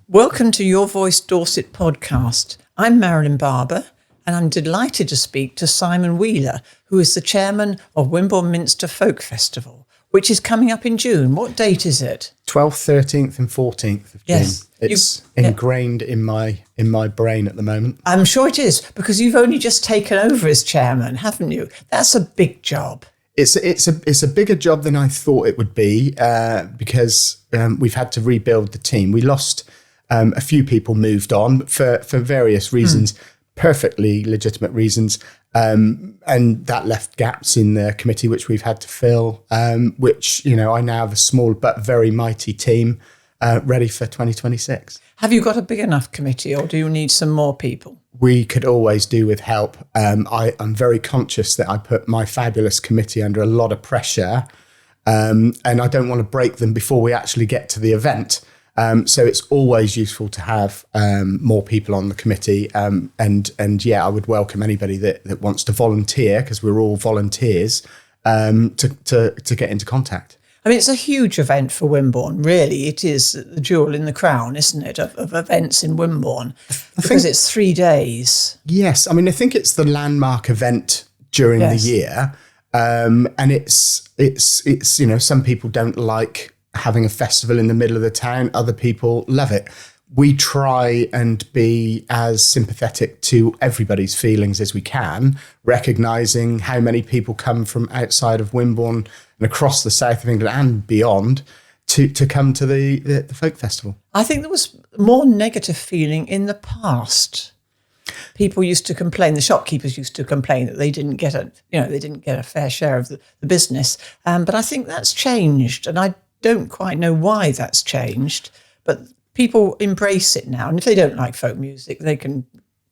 Welcome to Your Voice Dorset podcast. I'm Marilyn Barber, and I'm delighted to speak to Simon Wheeler, who is the chairman of Wimborne Minster Folk Festival, which is coming up in June. What date is it? 12th, 13th and 14th of June. Yes. It's ingrained in my brain at the moment. I'm sure it is, because you've only just taken over as chairman, haven't you? That's a big job. It's a bigger job than I thought it would be because we've had to rebuild the team. We lost a few people, moved on for various reasons, perfectly legitimate reasons, and that left gaps in the committee which we've had to fill. Which I now have a small but very mighty team ready for 2026. Have you got a big enough committee, or do you need some more people? We could always do with help. I'm very conscious that I put my fabulous committee under a lot of pressure, and I don't want to break them before we actually get to the event. So it's always useful to have more people on the committee. And I would welcome anybody that wants to volunteer, because we're all volunteers, to get into contact. I mean, it's a huge event for Wimborne, really. It is the jewel in the crown, isn't it, of events in Wimborne, because it's 3 days. Yes. I mean, I think it's the landmark event during the year. And it's some people don't like having a festival in the middle of the town. Other people love it. We try and be as sympathetic to everybody's feelings as we can, recognising how many people come from outside of Wimborne and across the south of England and beyond to come to the folk festival. I think there was more negative feeling in the past. People used to complain, the shopkeepers used to complain that they didn't get a fair share of the business. But I think that's changed, and I don't quite know why that's changed, but people embrace it now. And if they don't like folk music, they can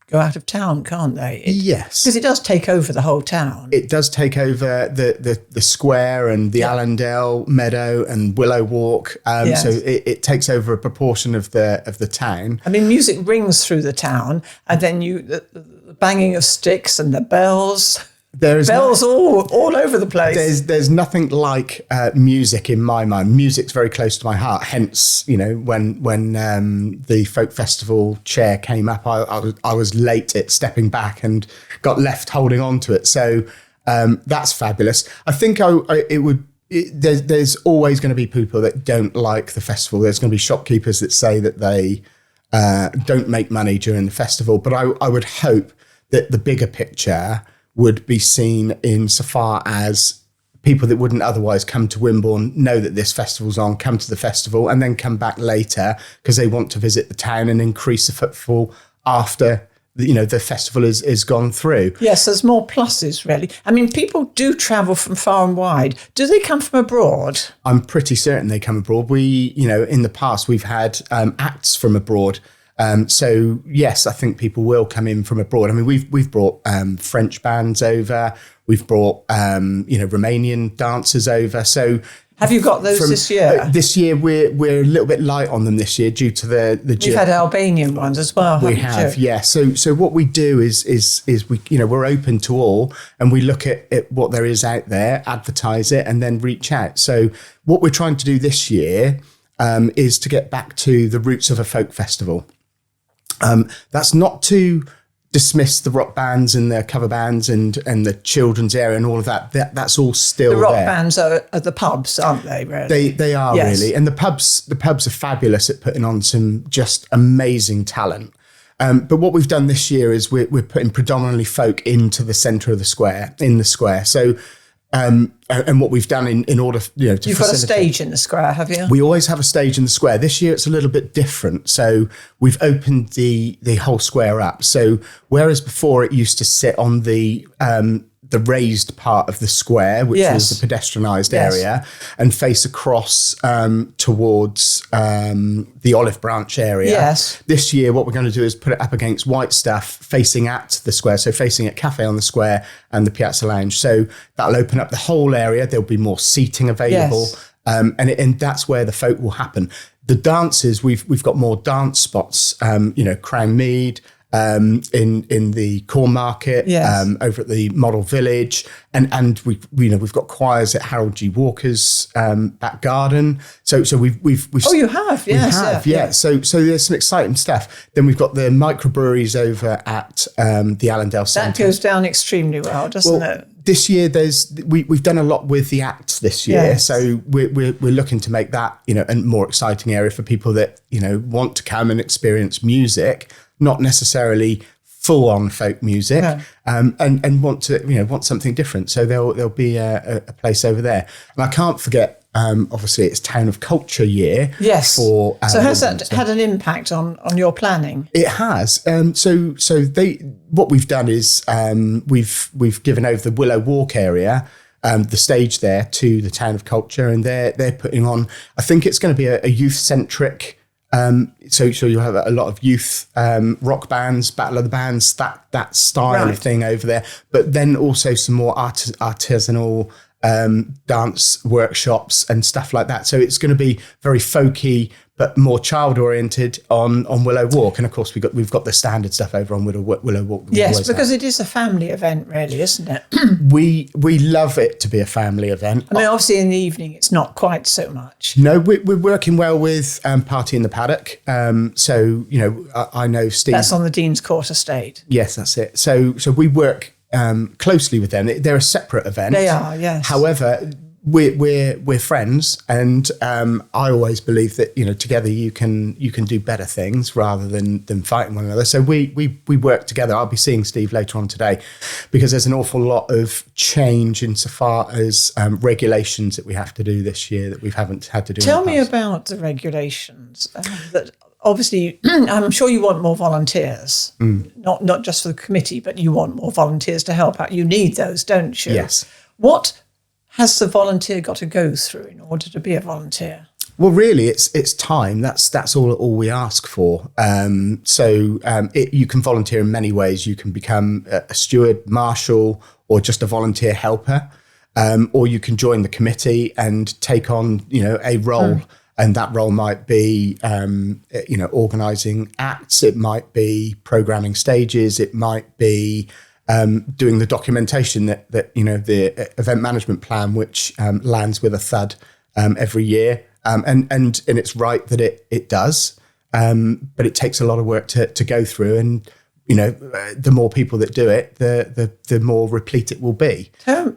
go out of town, can't they? Yes. Because it does take over the whole town. It does take over the square and the Allendale Meadow and Willow Walk. So it takes over a proportion of the town. I mean, music rings through the town, and then the banging of sticks and the bells. There's bells all over the place. There's nothing like music in my mind. Music's very close to my heart. Hence, when the folk festival chair came up, I was late at stepping back and got left holding on to it. So that's fabulous. I think there's always going to be people that don't like the festival. There's going to be shopkeepers that say that they don't make money during the festival. But I would hope that the bigger picture would be seen insofar as people that wouldn't otherwise come to Wimborne know that this festival's on, come to the festival and then come back later because they want to visit the town and increase the footfall after the festival is gone through. Yes, there's more pluses, really. I mean, people do travel from far and wide. Do they come from abroad? I'm pretty certain they come abroad. We, in the past, we've had acts from abroad. So yes, I think people will come in from abroad. I mean, we've brought French bands over. We've brought Romanian dancers over. So have you got those this year? This year we're a little bit light on them this year due to the. You've had Albanian ones as well. We have, yeah. So what we do is we we're open to all, and we look at what there is out there, advertise it, and then reach out. So what we're trying to do this year is to get back to the roots of a folk festival. That's not to dismiss the rock bands and the cover bands and the children's area and all of that. That's all still there. The rock bands are the pubs, aren't they, really? They are, yes. Really. And the pubs are fabulous at putting on some just amazing talent. But what we've done this year is we're putting predominantly folk into the centre of the square, in the square. So and what we've done in order, to You've got a stage in the square, have you? We always have a stage in the square. This year it's a little bit different. So we've opened the whole square up. So whereas before it used to sit on the raised part of the square, which was the pedestrianised area, and face across towards the Olive Branch area. Yes. This year, what we're going to do is put it up against white stuff facing at the square, so facing at Cafe on the Square and the Piazza Lounge. So that'll open up the whole area. There'll be more seating available, and that's where the folk will happen. The dances, we've got more dance spots, Crown Mead, in the Corn Market, Yes. over at the Model Village, and we've got choirs at Harold G. Walker's back garden. So we've Oh, you have, yes, we have, yeah. So there's some exciting stuff. Then we've got the microbreweries over at the Allendale Centre. That goes down extremely well, doesn't it? This year, we've done a lot with the acts this year, Yes. so we're looking to make that a more exciting area for people that want to come and experience music, not necessarily full on folk music, No. and want to want something different. So there'll be a place over there, and I can't forget. Obviously, it's Town of Culture year. Yes. For So has that had an impact on your planning? It has. What we've done is we've given over the Willow Walk area, the stage there, to the Town of Culture, and they're putting on. I think it's going to be a youth centric. So you'll have a lot of youth rock bands, Battle of the Bands, that style of thing over there. But then also some more artisanal dance workshops and stuff like that. So it's going to be very folky, but more child oriented on Willow Walk. And of course, we've got the standard stuff over on Willow Walk. Yes, because it is a family event, really, isn't it? We love it to be a family event. I mean, obviously in the evening, it's not quite so much. No, we're working well with Party in the Paddock. I know Steve. That's on the Dean's Court estate. Yes, that's it. So we work closely with them. They're a separate event. They are, yes. However, we're friends, and I always believe that together you can do better things rather than fighting one another. So we work together. I'll be seeing Steve later on today, because there's an awful lot of change insofar as regulations that we have to do this year that we haven't had to do. Tell me about the regulations. That obviously, I'm sure you want more volunteers, not just for the committee, but you want more volunteers to help out. You need those, don't you? Yes. What has the volunteer got to go through in order to be a volunteer? Well, really, it's time. That's all we ask for. You can volunteer in many ways. You can become a steward, marshal, or just a volunteer helper, or you can join the committee and take on a role. And that role might be organising acts. It might be programming stages. It might be doing the documentation that the event management plan, which lands with a thud every year, and it's right that it does, but it takes a lot of work to go through, and the more people that do it, the more replete it will be.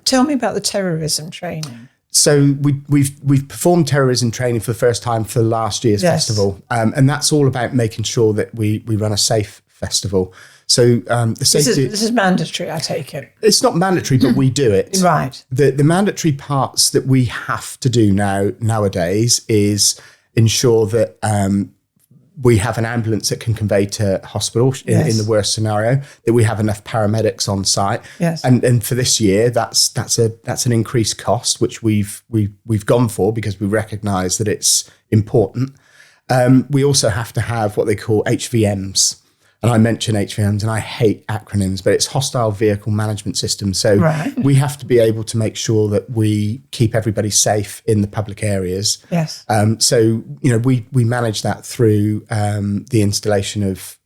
Tell me about the terrorism training. So we've performed terrorism training for the first time for last year's festival, and that's all about making sure that we run a safe festival. So the safety. This is mandatory, I take it. It's not mandatory, but we do it. Right. The mandatory parts that we have to do nowadays is ensure that we have an ambulance that can convey to hospital in the worst scenario, that we have enough paramedics on site. Yes. And for this year, that's an increased cost, which we've gone for because we recognise that it's important. We also have to have what they call HVMs. And I mention HVMs, and I hate acronyms, but it's Hostile Vehicle Management System. So we have to be able to make sure that we keep everybody safe in the public areas. Yes. We manage that through the installation of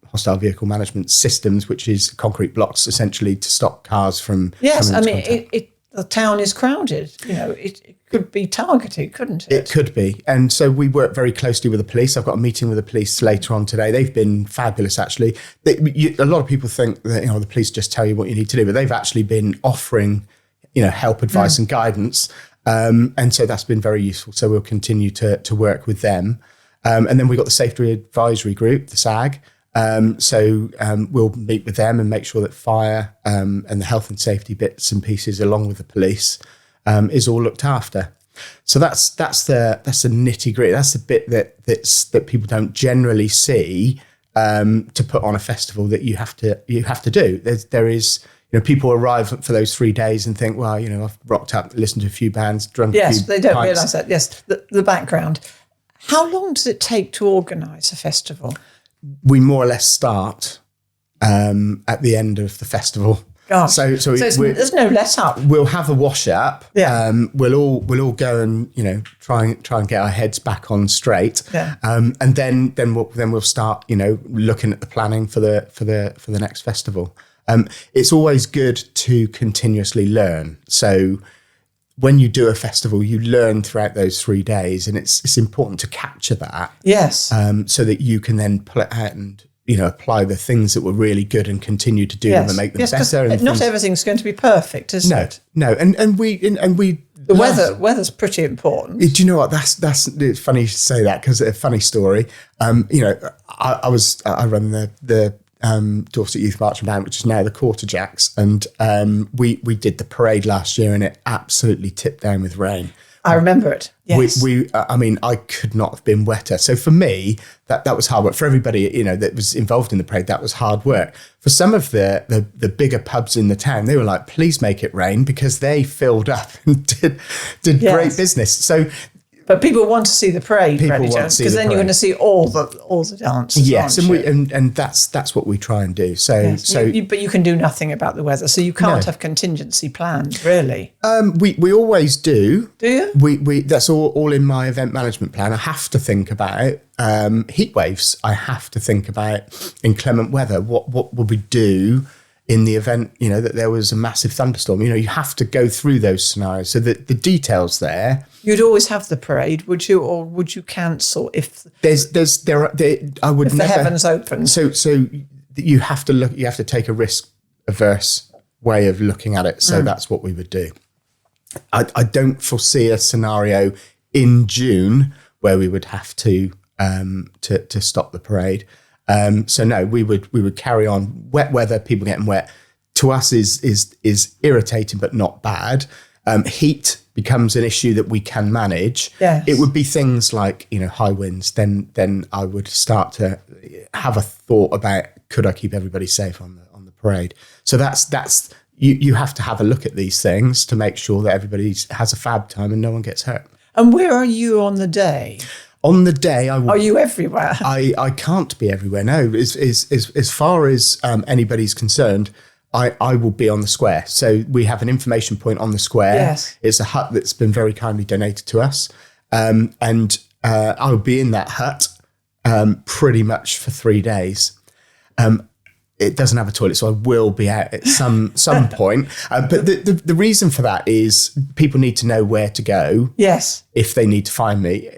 hostile vehicle management systems, which is concrete blocks essentially to stop cars from. Yes, coming into contact. The town is crowded. It could be targeted, couldn't it? It could be. And so we work very closely with the police. I've got a meeting with the police later on today. They've been fabulous, actually. A lot of people think that the police just tell you what you need to do, but they've actually been offering help, advice and guidance. And so that's been very useful. So we'll continue to work with them. And then we've got the Safety Advisory Group, the SAG. We'll meet with them and make sure that fire and the health and safety bits and pieces, along with the police, is all looked after. So that's the nitty gritty. That's the bit that people don't generally see to put on a festival that you have to do. There is people arrive for those 3 days and think, well, I've rocked up, listened to a few bands, drunk. Yes, a few they don't pints. realise that. Yes, the background. How long does it take to organise a festival? We more or less start at the end of the festival. gosh. So there's no let up. We'll have a wash up. Yeah. We'll all go and try and get our heads back on straight. Yeah. And then we'll start looking at the planning for the next festival. It's always good to continuously learn. So when you do a festival, you learn throughout those 3 days, and it's important to capture that. Yes. So that you can then pull it out and apply the things that were really good and continue to do them and make them better. And not everything's going to be perfect, is it? No, and we the weather's pretty important. Do you know what? That's it's funny you should say that, because a funny story. I run the Dorset Youth Marching Band, which is now the Quarterjacks, and we did the parade last year, and it absolutely tipped down with rain. I remember it. Yes. I could not have been wetter. So for me, that was hard work. For everybody, that was involved in the parade, that was hard work. For some of the bigger pubs in the town, they were like, please make it rain, because they filled up and did great business. So, but people want to see the parade, because then you're going to see all the dances. Yes, and that's what we try and do. So but you can do nothing about the weather, so you can't have contingency plans, really. We always do. Do you? We that's all in my event management plan. I have to think about heat waves. I have to think about inclement weather. What would we do in the event, that there was a massive thunderstorm? You have to go through those scenarios. So the details there. You'd always have the parade, would you, or would you cancel if I would if the heavens open? So you have to look. You have to take a risk averse way of looking at it. So that's what we would do. I don't foresee a scenario in June where we would have to stop the parade. So no, we would carry on. Wet weather, people getting wet, to us is irritating but not bad. Heat becomes an issue that we can manage. Yes. It would be things like high winds. Then I would start to have a thought about, could I keep everybody safe on the parade? So that's you have to have a look at these things to make sure that everybody has a fab time and no one gets hurt. And where are you on the day? On the day, I will. Are you everywhere? I can't be everywhere. No, as far as anybody's concerned, I will be on the square. So we have an information point on the square. Yes. It's a hut that's been very kindly donated to us, and I will be in that hut pretty much for 3 days. It doesn't have a toilet, so I will be out at some point. But the reason for that is people need to know where to go. Yes. If they need to find me.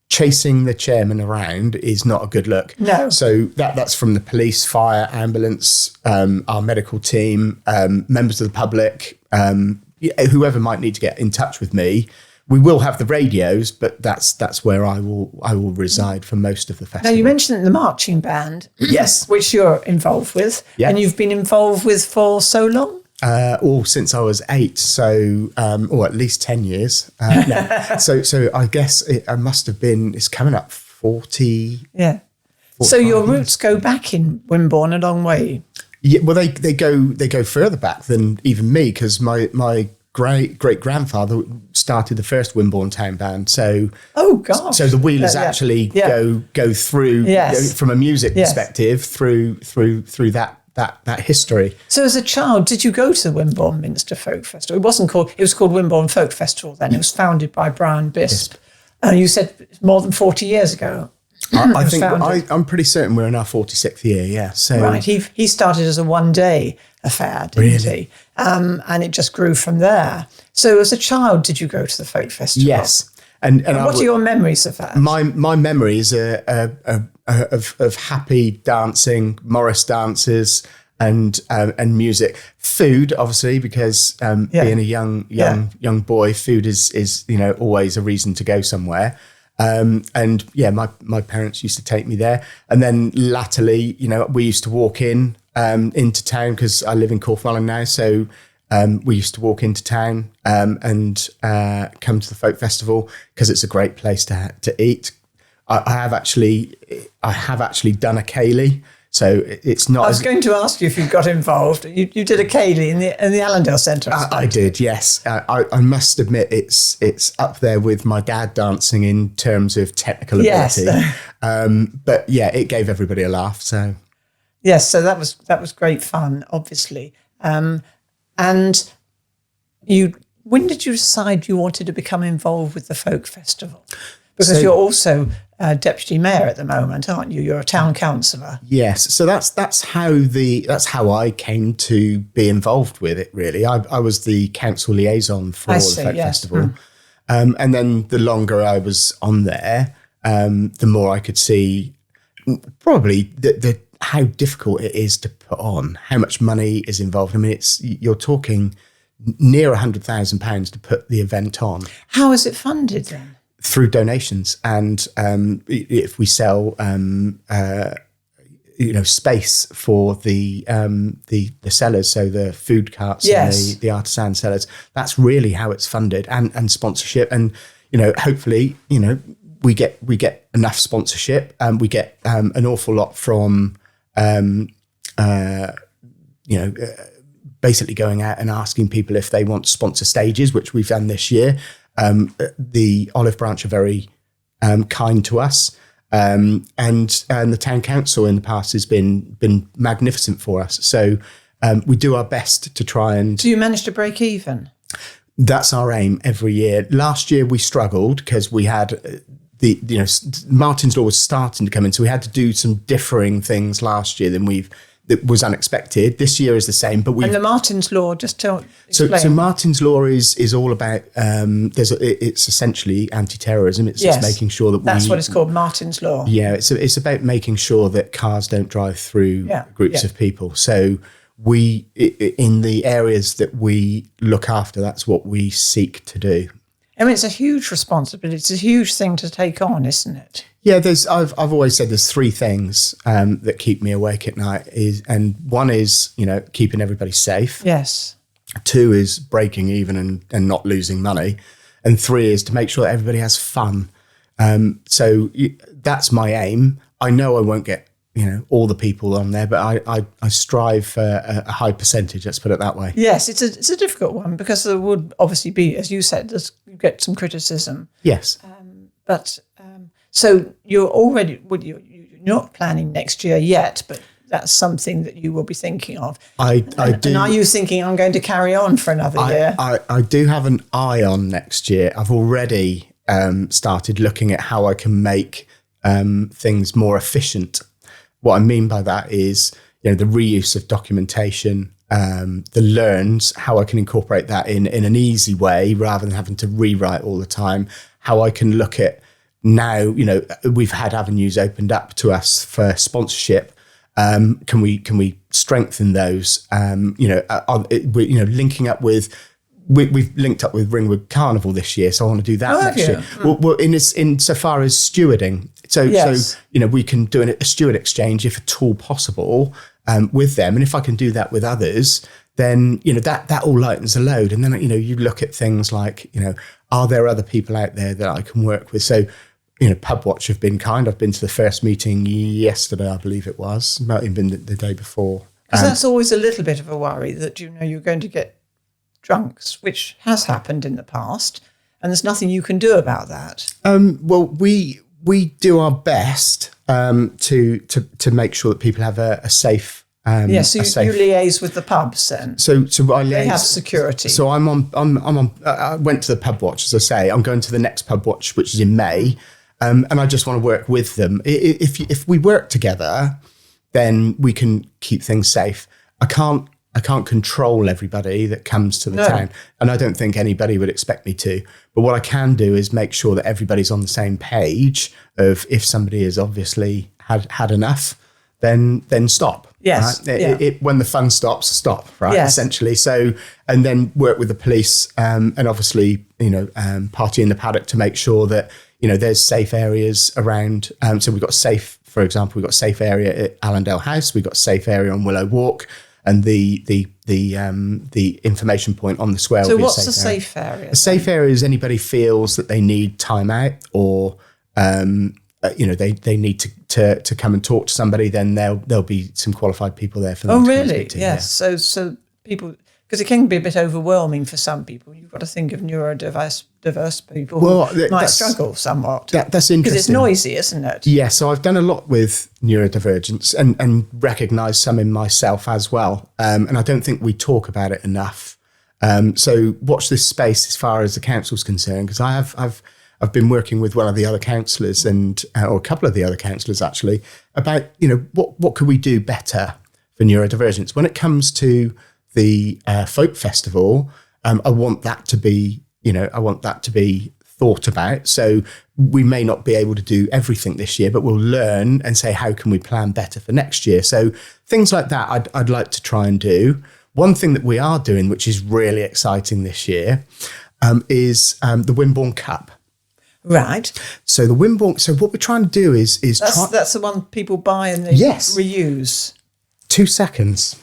Chasing the chairman around is not a good look. No. So that's from the police, fire, ambulance, our medical team, members of the public, whoever might need to get in touch with me. We will have the radios, but that's where I will reside for most of the festival. Now, you mentioned the marching band. Yes. Which you're involved with. Yeah. And you've been involved with for so long? Since I was 8, so or at least 10 years. No. So I guess I must have been. It's coming up 40. Yeah. So your roots go back in Wimborne a long way. Yeah. Well, they go further back than even me, because my great grandfather started the first Wimborne town band. So So the wheelers actually go through from a music perspective through that history. So as a child, did you go to the Wimborne Minster Folk Festival? It was called Wimborne Folk Festival then. It was founded by Brian Bisp. You said more than 40 years ago. I think I'm pretty certain we're in our 46th year, yeah. So right, he started as a one-day affair, didn't he? And it just grew from there. So as a child, did you go to the folk festival? Yes. And what are your memories of that? My memories are of happy dancing, Morris dances, and music. Food, obviously, because being a young boy, food is always a reason to go somewhere. My parents used to take me there, and then latterly, we used to walk into town, because I live in Cornwall now, so. We used to walk into town and come to the folk festival, because it's a great place to eat. I have actually done a ceilidh, so it's not. I was going to ask you if you got involved. You did a ceilidh in the Allendale Centre. I did, yes. I must admit it's up there with my dad dancing in terms of technical ability. Yes. But yeah, it gave everybody a laugh. So yes, so that was great fun, obviously. And when did you decide you wanted to become involved with the folk festival? Because you're also deputy mayor at the moment, aren't you? You're a town councillor. Yes, so that's how I came to be involved with it. Really, I was the council liaison for the folk festival, and then the longer I was on there, the more I could see probably how difficult it is to put on, how much money is involved. I mean, you're talking near £100,000 to put the event on. How is it funded then? Through donations, and if we sell, space for the sellers, so the food carts and the artisan sellers, that's really how it's funded, and sponsorship, and hopefully we get enough sponsorship, and we get an awful lot from basically going out and asking people if they want to sponsor stages, which we've done this year. The Olive Branch are very kind to us, and the town council in the past has been magnificent for us. So we do our best to try and. Do you manage to break even? That's our aim every year. Last year we struggled because we had Martin's Law was starting to come in, so we had to do some differing things last year than that was unexpected. This year is the same, but we. And the Martin's Law, just explain. So Martin's Law is all about. It's essentially anti-terrorism. It's just making sure that that's what it's called, Martin's Law. Yeah, it's about making sure that cars don't drive through groups of people. So we, in the areas that we look after, that's what we seek to do. I mean, it's a huge responsibility. It's a huge thing to take on, isn't it? Yeah, I've always said there's three things that keep me awake at night, and one is keeping everybody safe. Yes. Two is breaking even and not losing money, and three is to make sure that everybody has fun. So that's my aim. I know I won't get all the people on there, but I strive for a high percentage. Let's put it that way. Yes, it's a difficult one because there would obviously be, as you said, you get some criticism. Yes, but so you're already you're not planning next year yet, but that's something that you will be thinking of. I do. And are you thinking I'm going to carry on for another year? I do have an eye on next year. I've already started looking at how I can make things more efficient. What I mean by that is, the reuse of documentation, the learns, how I can incorporate that in an easy way rather than having to rewrite all the time. How I can look at now, we've had avenues opened up to us for sponsorship. Can we strengthen those? Linking up with. We've linked up with Ringwood Carnival this year, so I want to do that next year. Well, in so far as stewarding, so we can do a steward exchange if at all possible with them, and if I can do that with others, then that all lightens the load. And then you look at things like are there other people out there that I can work with? So Pub Watch have been kind. I've been to the first meeting yesterday, I believe it was. Might have been the day before. Because that's always a little bit of a worry that you're going to get drunks, which has happened in the past, and there's nothing you can do about that. Well, we do our best to make sure that people have a safe. So you liaise with the pubs then. So I liaise. They have security. So I'm on. I went to the Pub Watch, as I say. I'm going to the next Pub Watch, which is in May, and I just want to work with them. If we work together, then we can keep things safe. I can't control everybody that comes to the town, and I don't think anybody would expect me to. But what I can do is make sure that everybody's on the same page of if somebody has obviously had enough, then stop. Yes. Right? When the fun stops, stop, right? Yes. Essentially. So, and then work with the police and obviously, party in the paddock to make sure that, there's safe areas around. So we've got for example, we've got a safe area at Allendale House. We've got a safe area on Willow Walk. And the information point on the square. So will be what's a safe area? A safe area is anybody feels that they need time out or they need to come and talk to somebody. Then there'll be some qualified people there for them. Oh, to really? speak to, yes. Yeah. So people. Because it can be a bit overwhelming for some people. You've got to think of diverse people Well, who might struggle somewhat. That's interesting. Because it's noisy, isn't it? Yeah, so I've done a lot with neurodivergence and recognise some in myself as well. And I don't think we talk about it enough. So watch this space as far as the council's concerned, because I've been working with one of the other councillors or a couple of the other councillors actually about, what could we do better for neurodivergence when it comes to the folk festival. I want that to be thought about. So we may not be able to do everything this year, but we'll learn and say, how can we plan better for next year? So things like that I'd like to try and do. One thing that we are doing, which is really exciting this year, is the Wimborne Cup. Right. So the Wimborne. So what we're trying to do is that's the one people buy and they reuse. 2 seconds.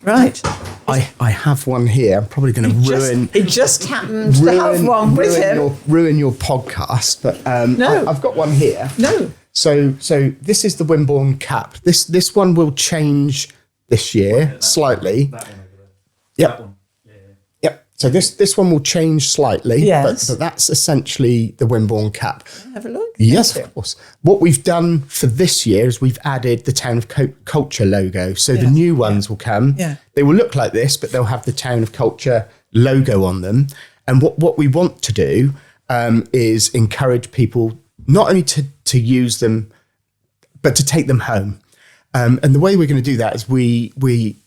Right. I have one here. I'm probably going to ruin. He just happened to have one with him. Ruin your podcast, but no, I've got one here. No. So this is the Wimborne Cup. This one will change this year slightly. That one over there. Yep. That one. Yeah. Yep. So this one will change slightly. Yes. But that's essentially the Wimborne Cup. Have a look. Yes, of course. What we've done for this year is we've added the Town of Culture logo. So the new ones will come. Yeah. They will look like this, but they'll have the Town of Culture logo on them. And what we want to do is encourage people not only to use them, but to take them home. And the way we're going to do that is we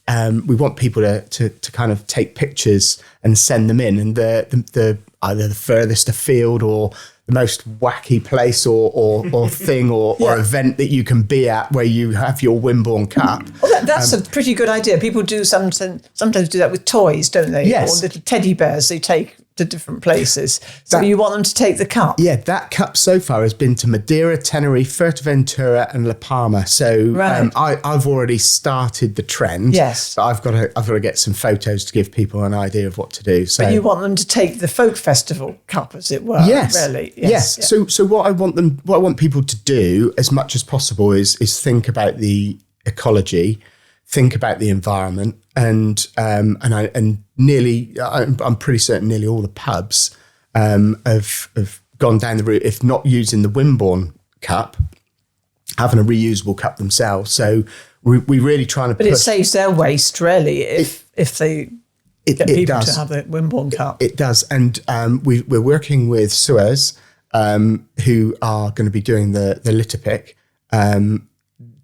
want people to kind of take pictures and send them in, and the either the furthest afield or the most wacky place or thing or event that you can be at where you have your Wimborne Cup. Well, that's a pretty good idea. People do sometimes do that with toys, don't they? Yes. Or little teddy bears they take to different places. So you want them to take the cup. Yeah, that cup so far has been to Madeira, Tenerife, Fuerteventura and La Palma. So I've already started the trend. Yes. But I've got to get some photos to give people an idea of what to do. So but you want them to take the folk festival cup, as it were. Yes. Really. Yes. Yeah. So what I want people to do as much as possible is think about the ecology, think about the environment, and I'm pretty certain nearly all the pubs have gone down the route, if not using the Wimborne Cup, having a reusable cup themselves. So we really trying to. But it saves their waste, really, if they get people to have the Wimborne Cup. It does, and we're working with Suez, who are going to be doing the litter pick.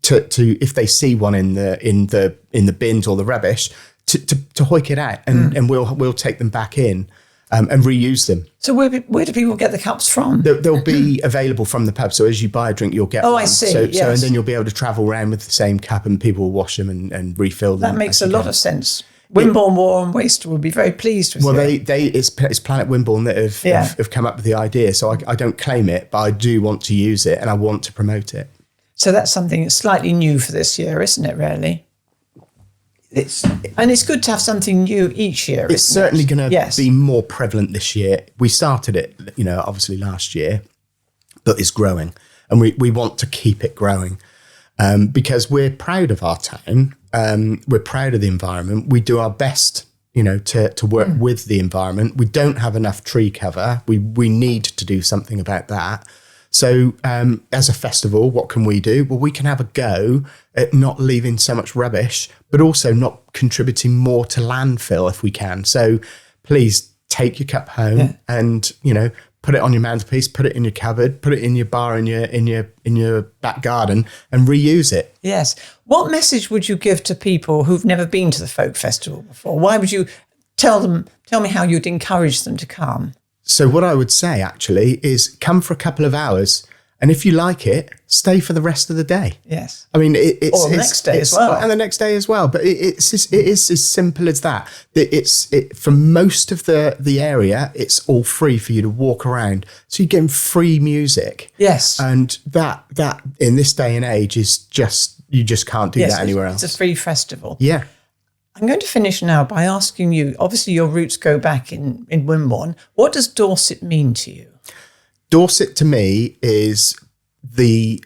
To if they see one in the bins or the rubbish, to hoik it out, and we'll take them back in and reuse them. So where do people get the cups from? They'll be available from the pub. So as you buy a drink, you'll get one. I see. So yes. and then you'll be able to travel around with the same cup, and people will wash them and refill them. That makes a lot of sense. Wimborne War and Waste will be very pleased with you. It's Planet Wimborne that have come up with the idea. So I don't claim it, but I do want to use it and I want to promote it. So that's something that's slightly new for this year, isn't it, really? And it's good to have something new each year. It's certainly going to be more prevalent this year. We started it, obviously last year, but it's growing. And we want to keep it growing because we're proud of our town. We're proud of the environment. We do our best, to work with the environment. We don't have enough tree cover. We need to do something about that. So as a festival, what can we do? Well, we can have a go at not leaving so much rubbish, but also not contributing more to landfill if we can. So please take your cup home and, put it on your mantelpiece, put it in your cupboard, put it in your bar in your back garden and reuse it. Yes. What message would you give to people who've never been to the folk festival before? Why would you tell me how you'd encourage them to come? So what I would say actually is come for a couple of hours, and if you like it, stay for the rest of the day. Yes. I mean, it's the next day as well, and the next day as well. But it is as simple as that. For most of the area, it's all free for you to walk around. So you're getting free music. Yes. And that in this day and age is you just can't do that anywhere else. It's a free festival. Yeah. I'm going to finish now by asking you, obviously your roots go back in Wimborne. What does Dorset mean to you? Dorset to me is the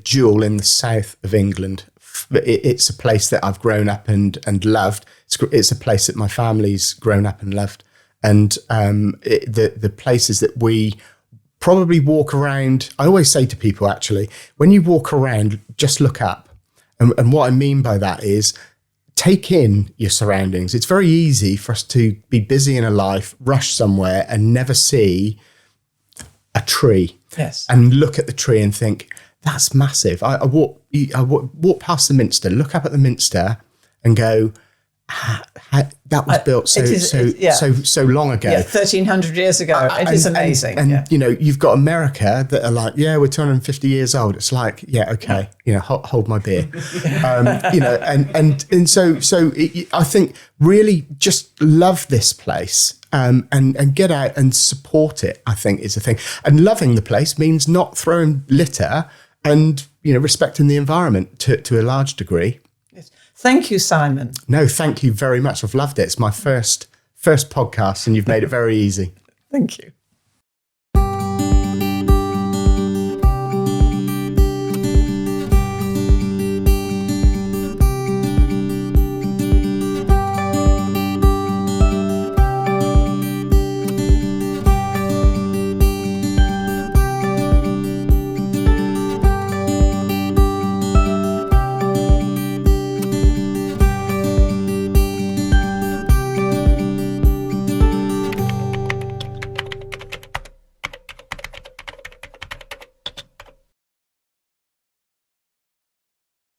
jewel in the south of England it's a place that I've grown up and loved. It's a place that my family's grown up and loved. And the places that we probably walk around, I always say to people, actually, when you walk around, just look up. And what I mean by that is take in your surroundings. It's very easy for us to be busy in a life, rush somewhere and never see a tree. Yes. And look at the tree and think, that's massive. I walk past the Minster, look up at the Minster and go, that was built so long ago. 1,300 years ago. It is amazing. And you know, you've got America that are like, we're 250 years old. It's like, okay, hold my beer. So I think really just love this place. And get out and support it, I think, is the thing. And loving the place means not throwing litter and, respecting the environment to a large degree. Yes. Thank you, Simon. No, thank you very much. I've loved it. It's my first podcast and you've made it very easy. Thank you.